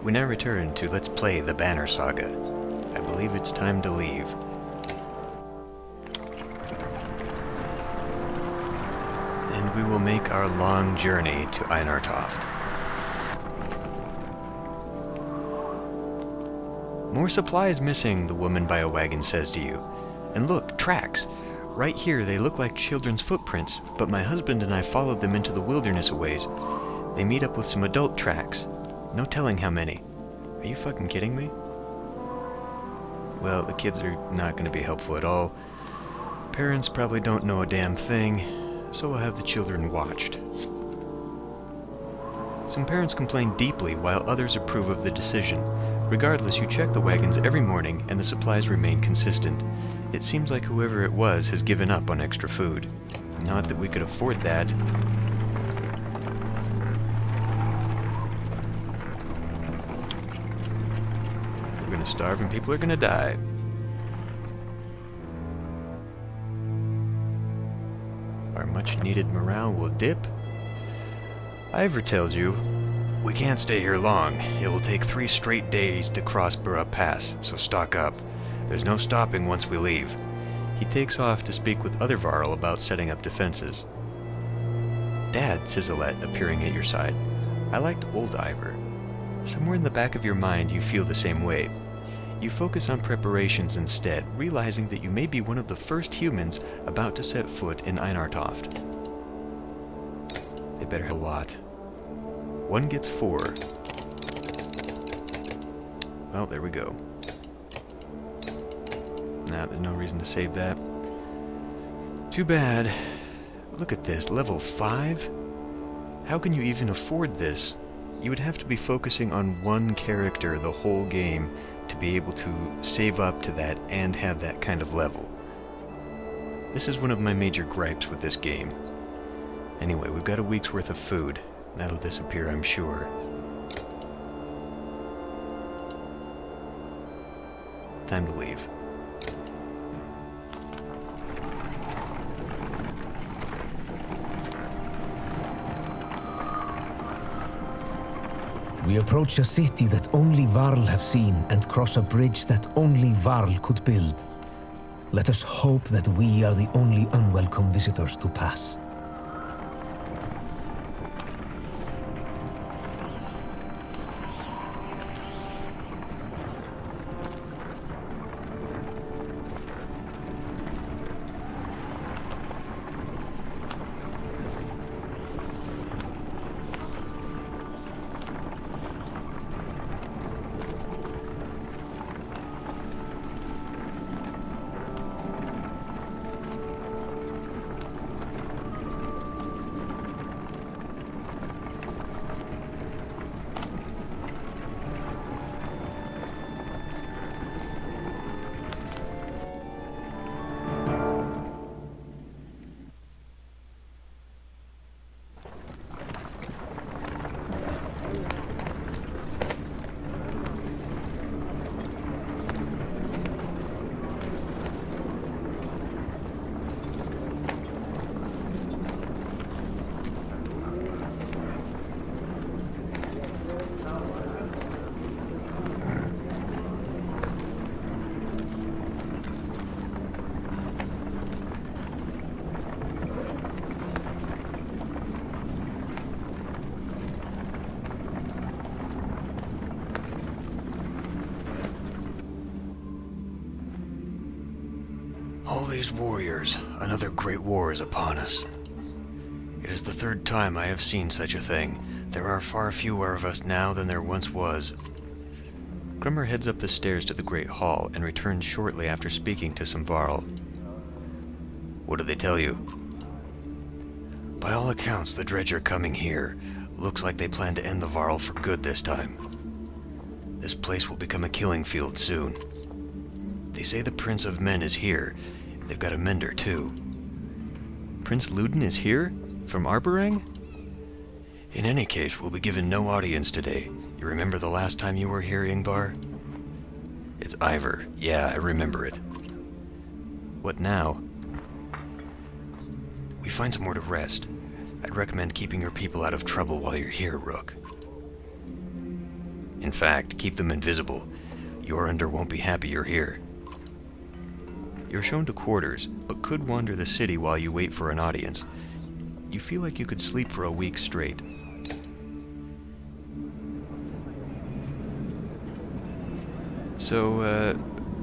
We now return to Let's Play the Banner Saga. I believe it's time to leave. And we will make our long journey to Einartoft. More supplies missing, the woman by a wagon says to you. And look, tracks. Right here they look like children's footprints, but my husband and I followed them into the wilderness a ways. They meet up with some adult tracks. No telling how many. Are you fucking kidding me? Well, the kids are not going to be helpful at all. Parents probably don't know a damn thing, so we'll have the children watched. Some parents complain deeply while others approve of the decision. Regardless, you check the wagons every morning and the supplies remain consistent. It seems like whoever it was has given up on extra food. Not that we could afford that. We're gonna starve and people are gonna die. Our much-needed morale will dip. Ivor tells you, "We can't stay here long. It will take 3 straight days to cross Burra Pass, so stock up. There's no stopping once we leave." He takes off to speak with other Varl about setting up defenses. "Dad," says Alette, appearing at your side. "I liked old Ivor." Somewhere in the back of your mind you feel the same way. You focus on preparations instead, realizing that you may be one of the first humans about to set foot in Einartoft. They better have a lot. 1 gets 4. Well, there we go. Nah, there's no reason to save that. Too bad. Look at this, level 5? How can you even afford this? You would have to be focusing on one character the whole game to be able to save up to that and have that kind of level. This is one of my major gripes with this game. Anyway, we've got a week's worth of food. That'll disappear, I'm sure. Time to leave. We approach a city that only Varl have seen and cross a bridge that only Varl could build. Let us hope that we are the only unwelcome visitors to pass. All these warriors, another great war is upon us. It is the 3rd time I have seen such a thing. There are far fewer of us now than there once was. Grummer heads up the stairs to the Great Hall and returns shortly after speaking to some Varl. What do they tell you? By all accounts, the Dredge are coming here. Looks like they plan to end the Varl for good this time. This place will become a killing field soon. They say the Prince of Men is here. They've got a mender, too. Prince Luden is here? From Arborang? In any case, we'll be given no audience today. You remember the last time you were here, Ingvar? It's Ivor. Yeah, I remember it. What now? We find somewhere to rest. I'd recommend keeping your people out of trouble while you're here, Rook. In fact, keep them invisible. Yorander won't be happy you're here. You're shown to quarters, but could wander the city while you wait for an audience. You feel like you could sleep for a week straight. So,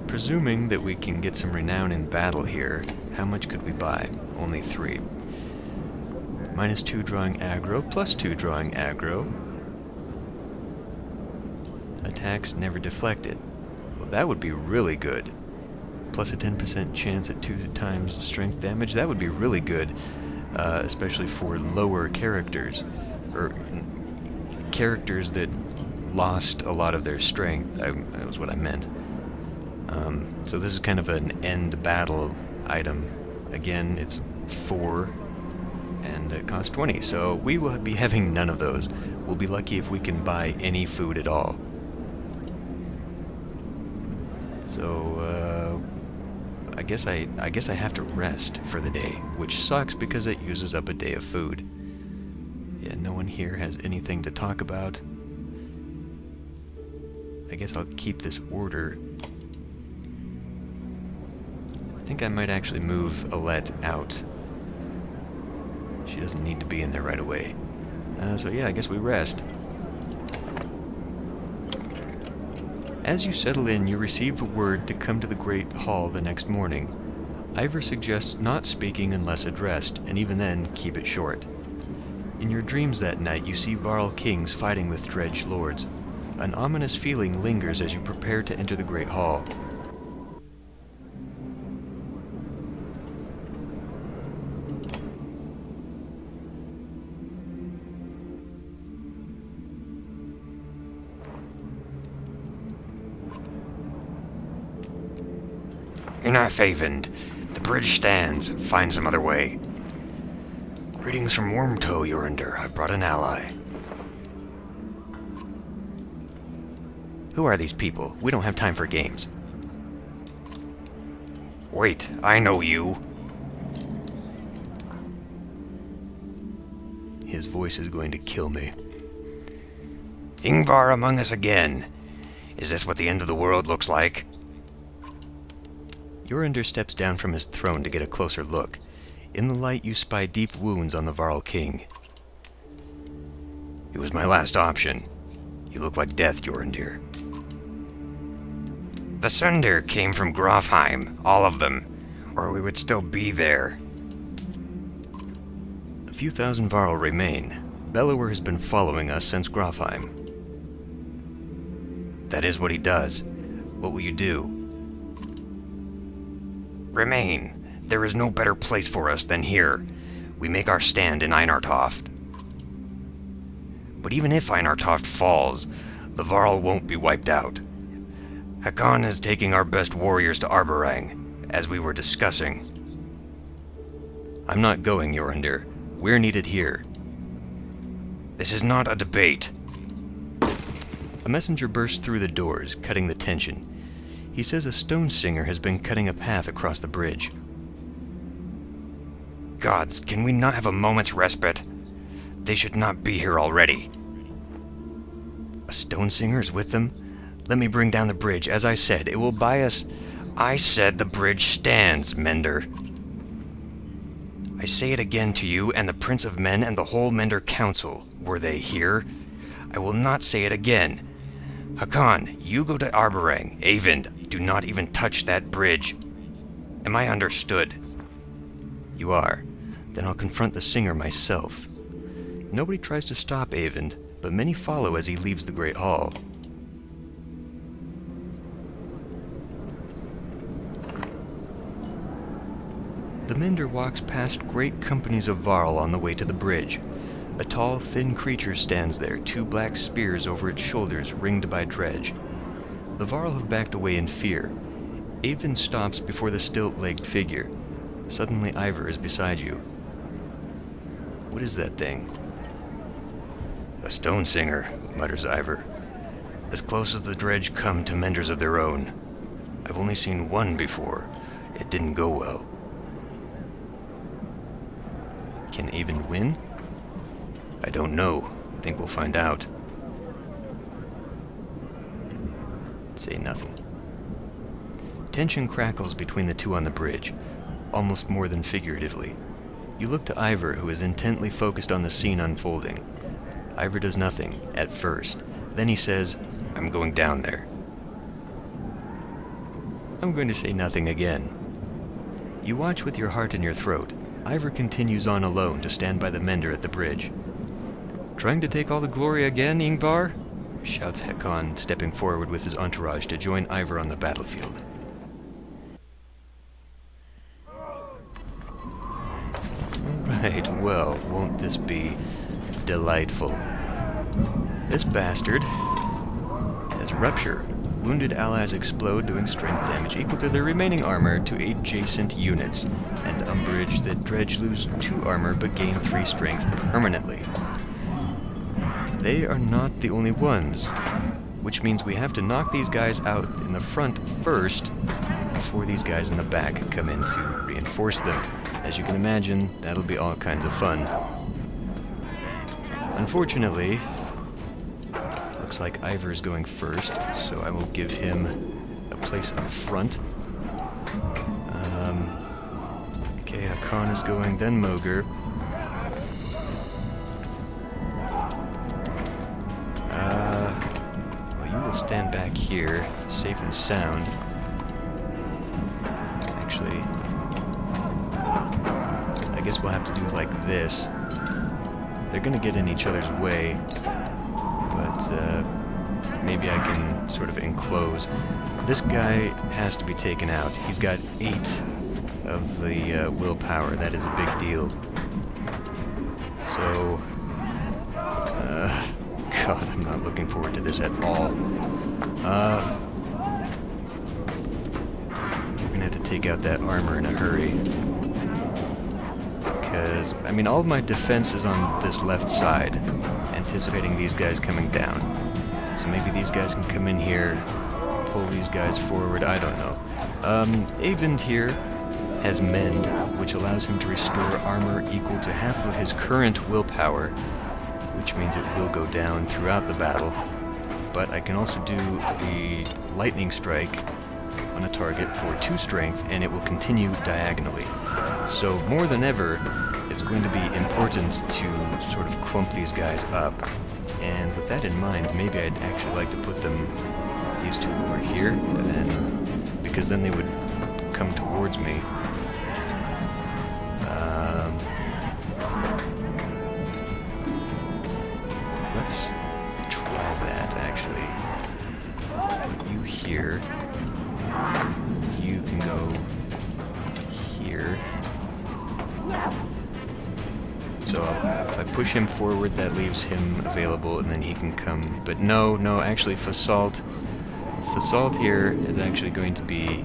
presuming that we can get some renown in battle here, how much could we buy? Only 3. -2 drawing aggro, +2 drawing aggro. Attacks never deflected. Well, that would be really good. Plus a 10% chance at 2 times strength damage. That would be really good, especially for lower characters, or characters that lost a lot of their strength. That was what I meant. So this is kind of an end battle item. Again, it's 4, and it costs 20. So we will be having none of those. We'll be lucky if we can buy any food at all. So, I guess I have to rest for the day, which sucks because it uses up a day of food. Yeah, no one here has anything to talk about. I guess I'll keep this order. I think I might actually move Alette out. She doesn't need to be in there right away. So yeah, I guess we rest. As you settle in, you receive a word to come to the Great Hall the next morning. Ivor suggests not speaking unless addressed, and even then, keep it short. In your dreams that night, you see Varl kings fighting with dredge lords. An ominous feeling lingers as you prepare to enter the Great Hall. Enough, Eyvind. The bridge stands. Find some other way. Greetings from Wormtoe, Yorander. I've brought an ally. Who are these people? We don't have time for games. Wait, I know you. His voice is going to kill me. Ingvar among us again. Is this what the end of the world looks like? Yorander steps down from his throne to get a closer look. In the light, you spy deep wounds on the Varl king. It was my last option. You look like death, Yorander. The Sunder came from Grofheim, all of them, or we would still be there. A few thousand Varl remain. Bellower has been following us since Grofheim. That is what he does. What will you do? Remain. There is no better place for us than here. We make our stand in Einartoft. But even if Einartoft falls, the Varl won't be wiped out. Hakon is taking our best warriors to Arborang, as we were discussing. I'm not going, Yorander. We're needed here. This is not a debate. A messenger bursts through the doors, cutting the tension. He says a stone singer has been cutting a path across the bridge. Gods, can we not have a moment's respite? They should not be here already. A stone singer is with them? Let me bring down the bridge. As I said, it will buy us... I said the bridge stands, Mender. I say it again to you and the Prince of Men and the whole Mender Council. Were they here? I will not say it again. Hakon, you go to Arborang. Eyvind, do not even touch that bridge. Am I understood? You are. Then I'll confront the singer myself. Nobody tries to stop Eyvind, but many follow as he leaves the Great Hall. The Mender walks past great companies of Varl on the way to the bridge. A tall, thin creature stands there, 2 black spears over its shoulders, ringed by dredge. The Varl have backed away in fear. Eyvind stops before the stilt-legged figure. Suddenly Ivor is beside you. What is that thing? A stone singer, mutters Ivor. As close as the dredge come to menders of their own. I've only seen one before. It didn't go well. Can Eyvind win? I don't know. Think we'll find out. Say nothing. Tension crackles between the two on the bridge, almost more than figuratively. You look to Ivor, who is intently focused on the scene unfolding. Ivor does nothing, at first. Then he says, "I'm going down there." I'm going to say nothing again. You watch with your heart in your throat. Ivor continues on alone to stand by the mender at the bridge. "Trying to take all the glory again, Ingvar?" shouts Hakon, stepping forward with his entourage to join Ivor on the battlefield. Right, well, won't this be delightful? This bastard has rupture. Wounded allies explode, doing strength damage equal to their remaining armor to adjacent units, and umbrage that dredge lose 2 armor but gain 3 strength permanently. They are not the only ones, which means we have to knock these guys out in the front first before these guys in the back come in to reinforce them. As you can imagine, that'll be all kinds of fun. Unfortunately, looks like Ivor's going first, so I will give him a place up front. Okay, Hakon is going, then Moger. Well, you will stand back here, safe and sound. Actually, I guess we'll have to do it like this. They're gonna get in each other's way, but maybe I can sort of enclose. This guy has to be taken out. He's got 8 of the willpower. That is a big deal. So, God, I'm not looking forward to this at all. We're gonna have to take out that armor in a hurry. Because, I mean, all of my defense is on this left side, anticipating these guys coming down. So maybe these guys can come in here, pull these guys forward, I don't know. Eyvind here has Mend, which allows him to restore armor equal to half of his current willpower, which means it will go down throughout the battle. But I can also do a lightning strike on a target for 2 strength, and it will continue diagonally. So more than ever, it's going to be important to sort of clump these guys up. And with that in mind, maybe I'd actually like to put them, these 2 over here, and then, because then they would come towards me. Let's try that, actually. Put you here. You can go here. So if I push him forward, that leaves him available, and then he can come. But no, actually, Fasalt here is actually going to be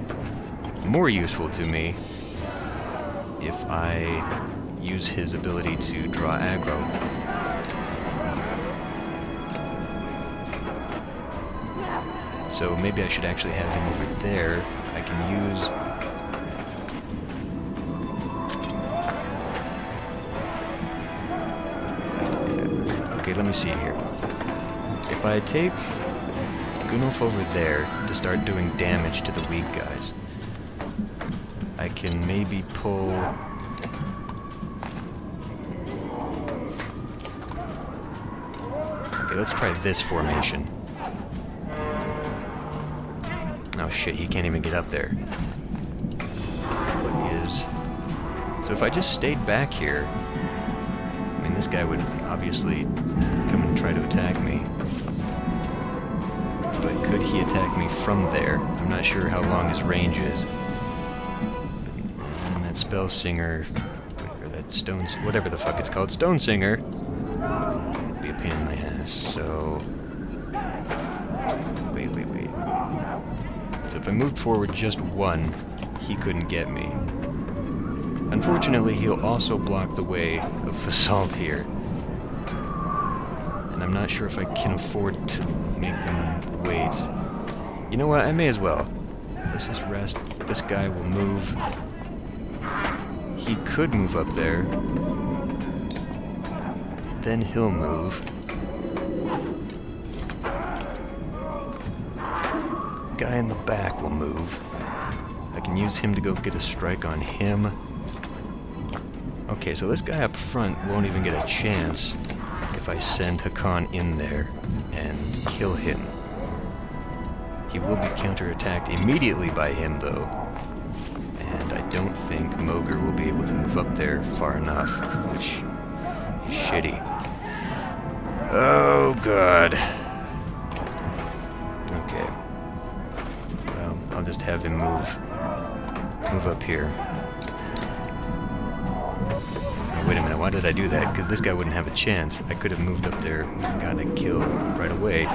more useful to me if I use his ability to draw aggro. So maybe I should actually have him over there. I can use... Okay, let me see here. If I take Gunnulf over there to start doing damage to the weak guys, I can maybe pull... Okay, let's try this formation. Oh shit, he can't even get up there. What is... So if I just stayed back here, I mean, this guy would obviously come and try to attack me. But could he attack me from there? I'm not sure how long his range is. And that Spell Singer, or that Stone... whatever the fuck it's called, Stone Singer, would be a pain in my ass, so... Wait. So if I moved forward just 1, he couldn't get me. Unfortunately, he'll also block the way of Fasalt here. And I'm not sure if I can afford to make them wait. You know what? I may as well. Let's just rest. This guy will move. He could move up there. Then he'll move. guy in the back will move. I can use him to go get a strike on him. Okay, so this guy up front won't even get a chance if I send Hakan in there and kill him. He will be counterattacked immediately by him, though. And I don't think Moger will be able to move up there far enough, which is shitty. Oh, God. Okay. Well, I'll just have him move up here. Oh, wait a minute, why did I do that? Because this guy wouldn't have a chance. I could have moved up there and got a kill right away.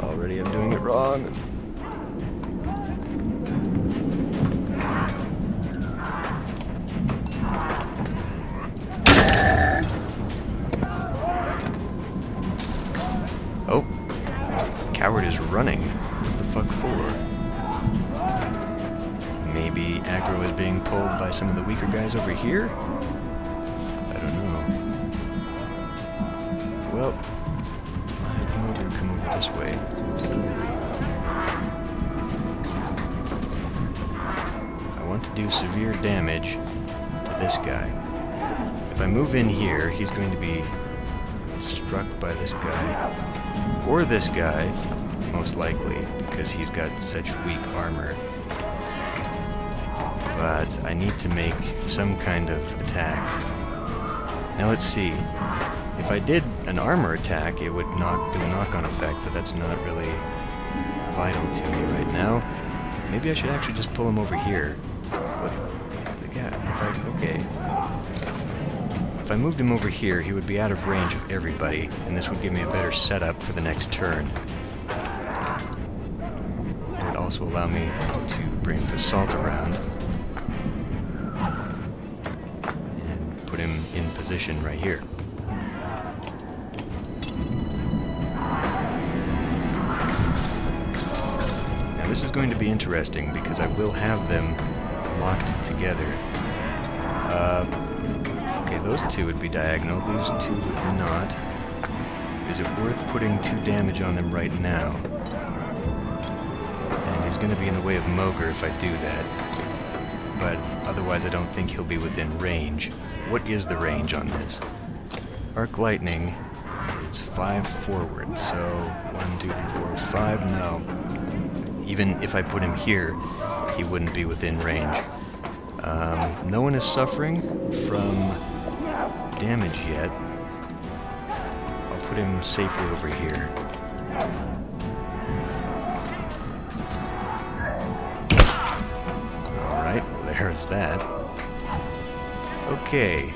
Already I'm doing it wrong. Oh, coward is running. What the fuck for? Maybe aggro is being pulled by some of the weaker guys over here? I don't know. Well, I'll have Moger come over this way. I want to do severe damage to this guy. If I move in here, he's going to be struck by this guy. Or this guy, most likely, because he's got such weak armor. But I need to make some kind of attack. Now let's see. If I did an armor attack, it would do a knock-on effect, but that's not really vital to me right now. Maybe I should actually just pull him over here. What? Okay. If I moved him over here, he would be out of range of everybody, and this would give me a better setup for the next turn. It would also allow me to bring the assault around and put him in position right here. Now this is going to be interesting because I will have them locked together. Okay, those two would be diagonal, these two would not. Is it worth putting 2 damage on them right now? And he's going to be in the way of Moger if I do that. But otherwise I don't think he'll be within range. What is the range on this? Arc Lightning is 5 forward, so 1, 2, 3, 4, 5, no. Even if I put him here, he wouldn't be within range. No one is suffering from damage yet. I'll put him safely over here. Alright, there's that. Okay.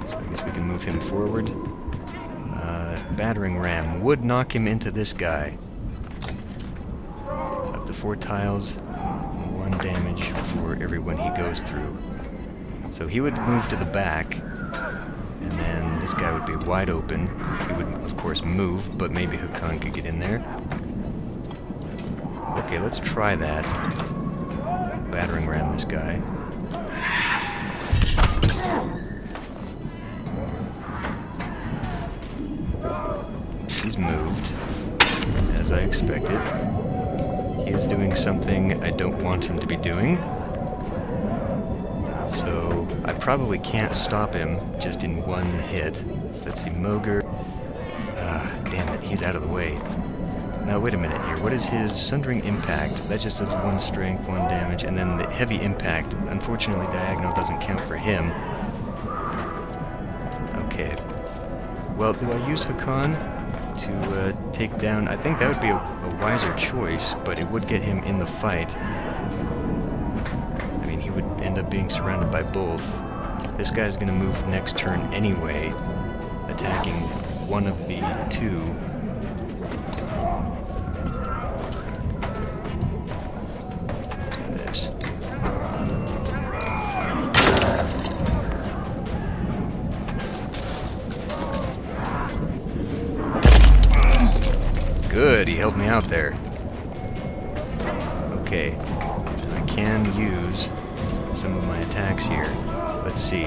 So I guess we can move him forward. Battering Ram would knock him into this guy. Up to 4 tiles, 1 damage for everyone he goes through. So he would move to the back, and then this guy would be wide open. He would, of course, move, but maybe Hakan could get in there. Okay, let's try that. Battering ram this guy. He's moved, as I expected. He is doing something I don't want him to be doing. So I probably can't stop him just in 1 hit. Let's see, Moger. Damn it, he's out of the way. Now wait a minute here, what is his Sundering Impact? That just does 1 strength, 1 damage, and then the Heavy Impact. Unfortunately, Diagonal doesn't count for him. Okay. Well, do I use Hakan to take down? I think that would be a wiser choice, but it would get him in the fight. I mean, he would end up being surrounded by both. This guy's going to move next turn anyway, attacking one of the 2. Let's do this. Good, he helped me out there. Okay, I can use some of my attacks here. Let's see.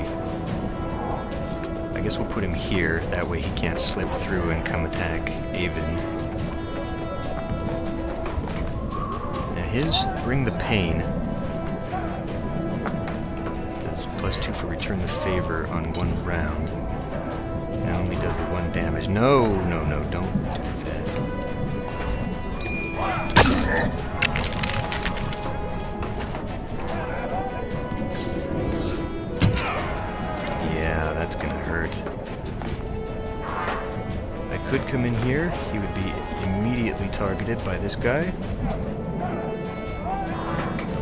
I guess we'll put him here, that way he can't slip through and come attack Eyvind. his bring the pain. Does +2 for return the favor on 1 round. It only does the 1 damage. No, no, no, don't do that. Yeah, that's gonna hurt. I could come in here. He would be immediately targeted by this guy.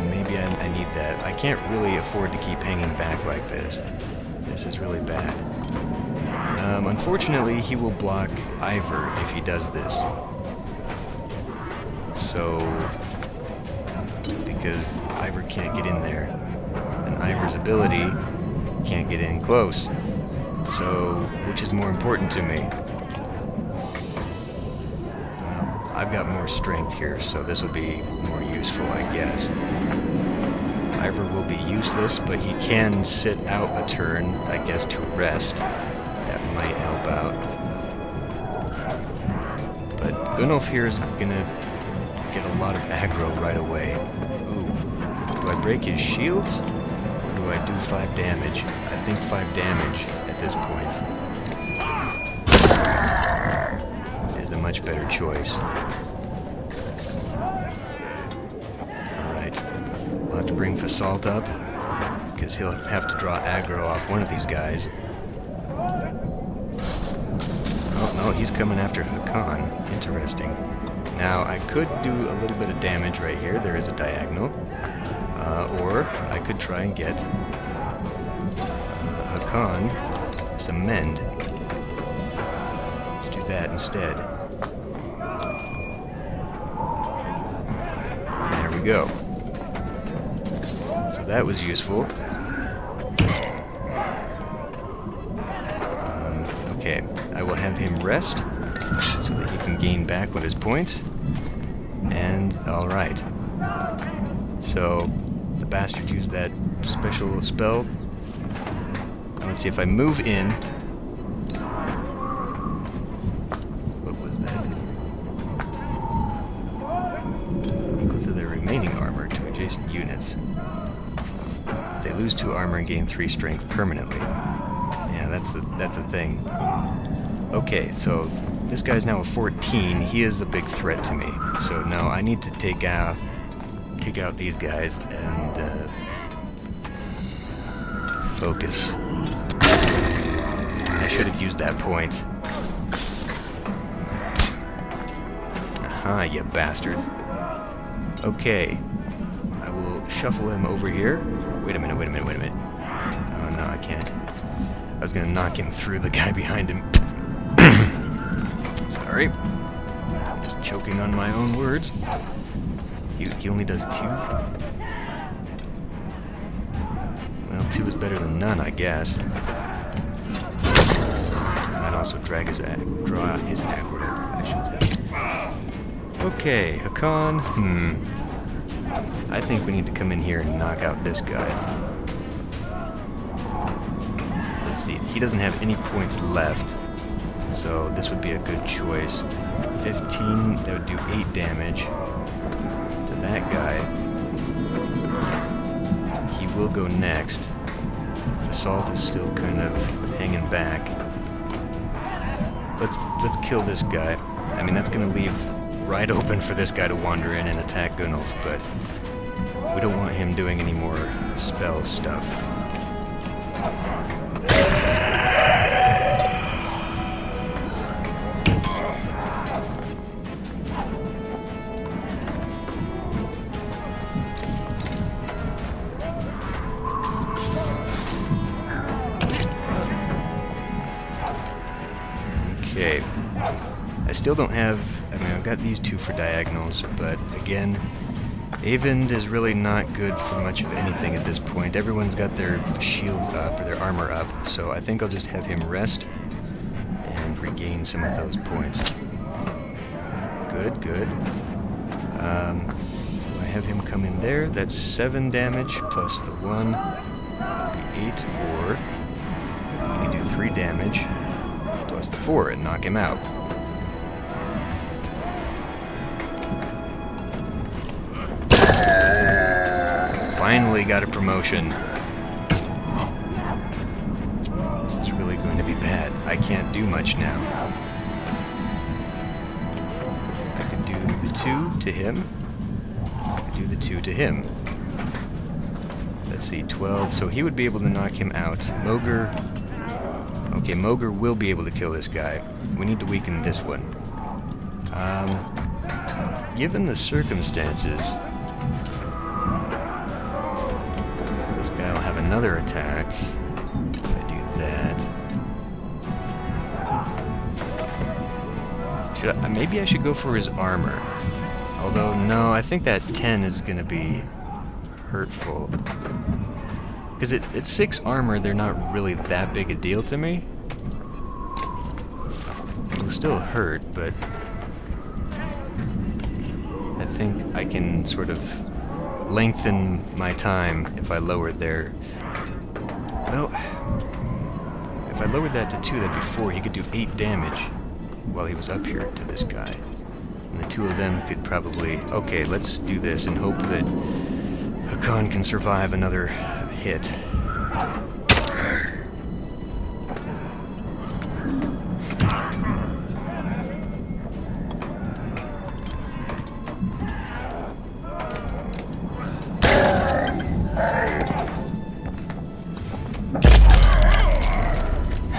Maybe I need that. I can't really afford to keep hanging back like this. This is really bad. Unfortunately, he will block Ivor if he does this. So, because Ivor can't get in there, and Ivor's ability can't get in close. So, which is more important to me? Well, I've got more strength here, so this will be more useful, I guess. Ivor will be useless, but he can sit out a turn, I guess, to rest. That might help out. But Gunnulf here is gonna get a lot of aggro right away. Ooh. Do I break his shields? Or do I do 5 damage? I think 5 damage at this point is a much better choice. Alright. I'll have to bring Fasalt up, because he'll have to draw aggro off one of these guys. Oh, no, he's coming after Hakan. Interesting. Now, I could do a little bit of damage right here. There is a diagonal. Or I could try and get Hakan some mend. Let's do that instead. There we go. So that was useful. Okay, I will have him rest so that he can gain back one of his points. And, alright. So, the bastard used that special spell. Let's see if I move in. What was that? Equal to their remaining armor to adjacent units. They lose 2 armor and gain 3 strength permanently. Yeah, that's the thing. Okay, so this guy's now a 14. He is a big threat to me. So now I need to take out these guys and focus. I should have used that point. Aha, you bastard. Okay. I will shuffle him over here. Wait a minute. Oh, no, I can't. I was gonna knock him through the guy behind him. Sorry. I'm just choking on my own words. He only does 2. Well, 2 is better than none, I guess. Might also draw his aggro, I should say. Okay, Hakan. I think we need to come in here and knock out this guy. Let's see, he doesn't have any points left, so this would be a good choice. 15, that would do 8 damage to that guy. He will go next. Assault is still kind of hanging back. Let's kill this guy. I mean, that's gonna leave right open for this guy to wander in and attack Gunnulf, but we don't want him doing any more spell stuff. Okay. I still don't have... I mean, I've got these 2 for diagonals, but again, Eyvind is really not good for much of anything at this point. Everyone's got their shields up, or their armor up, so I think I'll just have him rest and regain some of those points. Good, good. I have him come in there. That's 7 damage plus the 1 would be 8, or you can do 3 damage plus the 4 and knock him out. finally got a promotion. This is really going to be bad. I can't do much now. I could do the 2 to him. I could do the 2 to him. Let's see, 12. So he would be able to knock him out. Mogr. Okay, Mogr will be able to kill this guy. We need to weaken this one. Given the circumstances, so this guy will have another attack. If I do that, maybe I should go for his armor. Although no, I think that 10 is going to be hurtful. Because it's 6 armor, they're not really that big a deal to me. It'll still hurt, but I think I can sort of lengthen my time if I lowered their... Well, if I lowered that to 2, that'd be 4. He could do 8 damage while he was up here to this guy. And the 2 of them could probably... Okay, let's do this and hope that Hakan can survive another hit.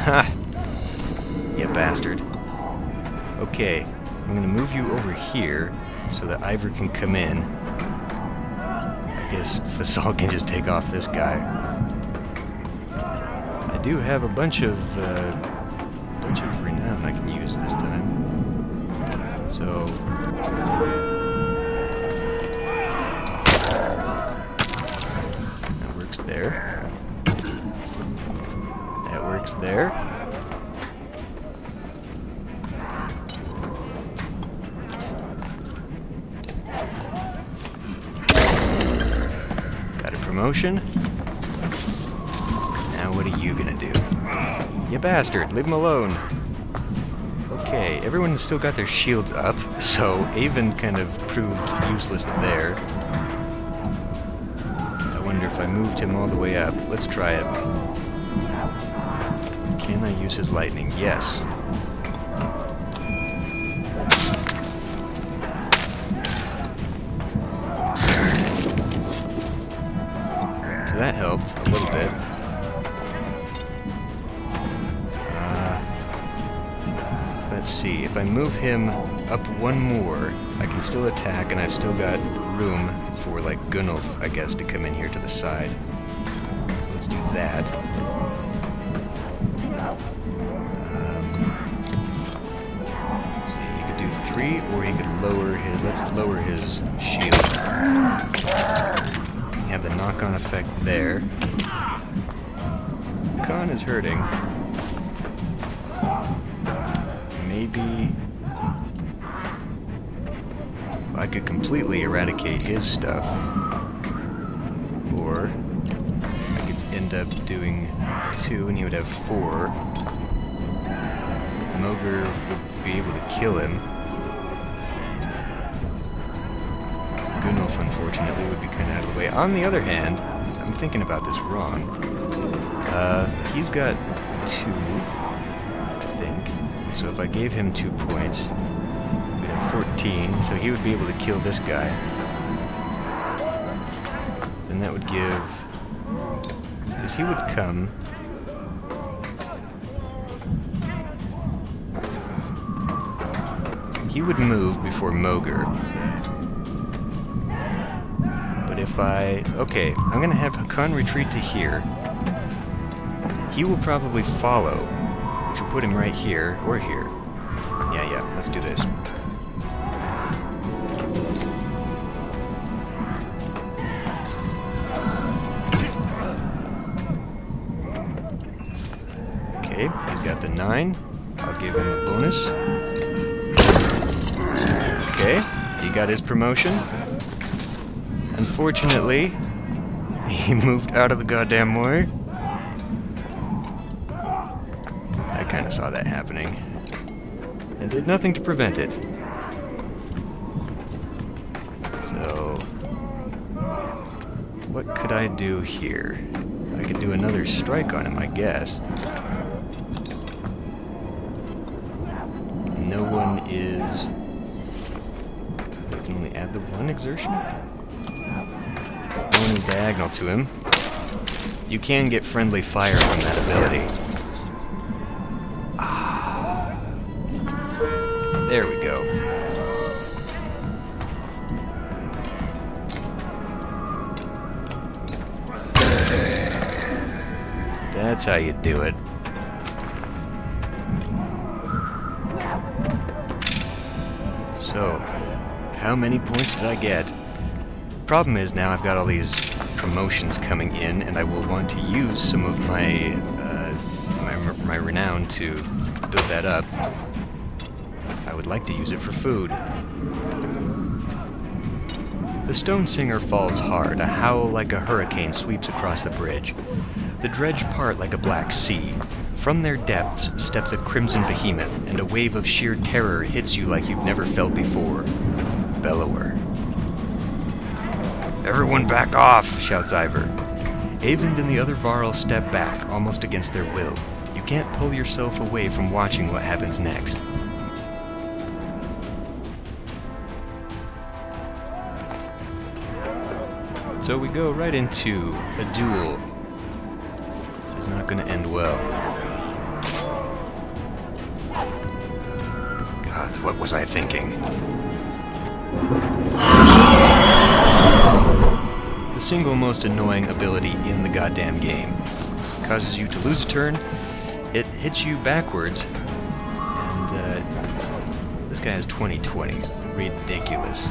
Ha! You bastard. Okay, I'm gonna move you over here so that Ivor can come in. I guess Fasal can just take off this guy. I do have a bunch of renown I can use this time. So that works there. That works there. Promotion. Now what are you gonna do? You bastard, leave him alone. Okay, everyone's still got their shields up, so Eyvind kind of proved useless there. I wonder if I moved him all the way up. Let's try it. Can I use his lightning? Yes. That helped a little bit. Let's see, if I move him up 1 more, I can still attack, and I've still got room for, like, Gunnulf, I guess, to come in here to the side. So let's do that. Let's see, he could do 3, or he could lower his... Let's lower his shield. Have the knock-on effect there. Khan is hurting. Maybe I could completely eradicate his stuff, or I could end up doing 2 and he would have 4. Mogr would be able to kill him. Gunnulf, unfortunately, would be kind of out of the way. On the other hand, I'm thinking about this wrong. He's got 2, I think. So if I gave him 2 points, we'd have 14, so he would be able to kill this guy. Then that would give... Because he would come... He would move before Mogr. If I... Okay, I'm gonna have Hakan retreat to here. He will probably follow, which will put him right here, or here. Yeah, let's do this. Okay, he's got the 9. I'll give him a bonus. Okay, he got his promotion. Unfortunately, he moved out of the goddamn way. I kind of saw that happening, and did nothing to prevent it. So, what could could I do here? I could do another strike on him, I guess. No one is... I can only add the one exertion? No one is diagonal to him. You can get friendly fire from that ability. There we go. That's how you do it. So, how many points did I get? Problem is now I've got all these promotions coming in, and I will want to use some of my my renown to build that up. I would like to use it for food. The stone singer falls hard. A howl like a hurricane sweeps across the bridge. The dredge part like a black sea. From their depths steps a crimson behemoth, and a wave of sheer terror hits you like you've never felt before. Bellower. Everyone back off, shouts Eyvind. Eyvind and the other Varl step back, almost against their will. You can't pull yourself away from watching what happens next. So we go right into a duel. This is not going to end well. God, what was I thinking? The single most annoying ability in the goddamn game. Causes you to lose a turn, it hits you backwards, and this guy has 20-20. Ridiculous.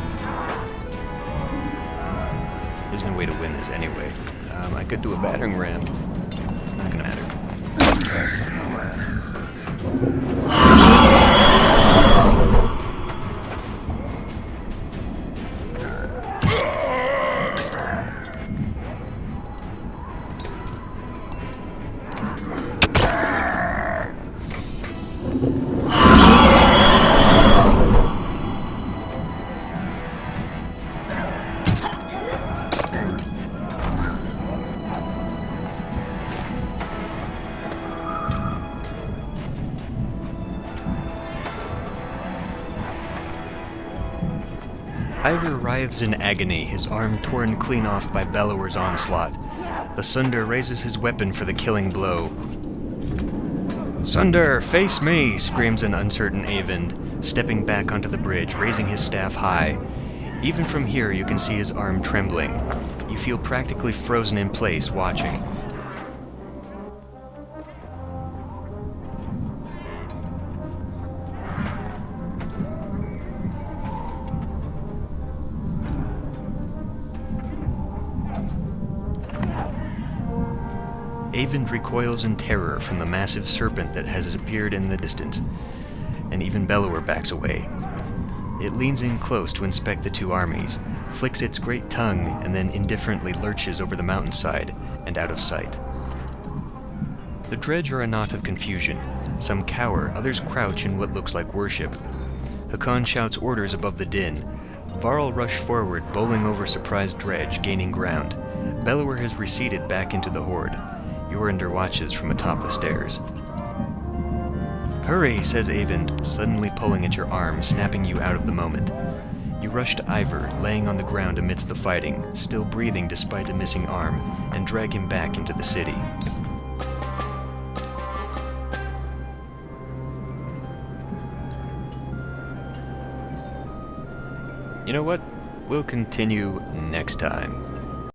There's no way to win this anyway. I could do a battering ram. It's not gonna matter. Eyvind writhes in agony, his arm torn clean off by Bellower's onslaught. The Sunder raises his weapon for the killing blow. "Sunder, face me!" screams an uncertain Eyvind, stepping back onto the bridge, raising his staff high. Even from here you can see his arm trembling. You feel practically frozen in place watching. Eyvind recoils in terror from the massive serpent that has appeared in the distance, and even Bellower backs away. It leans in close to inspect the two armies, flicks its great tongue, and then indifferently lurches over the mountainside and out of sight. The dredge are a knot of confusion. Some cower, others crouch in what looks like worship. Hakan shouts orders above the din. Varl rush forward, bowling over surprised dredge, gaining ground. Bellower has receded back into the horde. Yorinder watches from atop the stairs. "Hurry," says Eyvind, suddenly pulling at your arm, snapping you out of the moment. You rush to Eyvind, laying on the ground amidst the fighting, still breathing despite a missing arm, and drag him back into the city. You know what? We'll continue next time.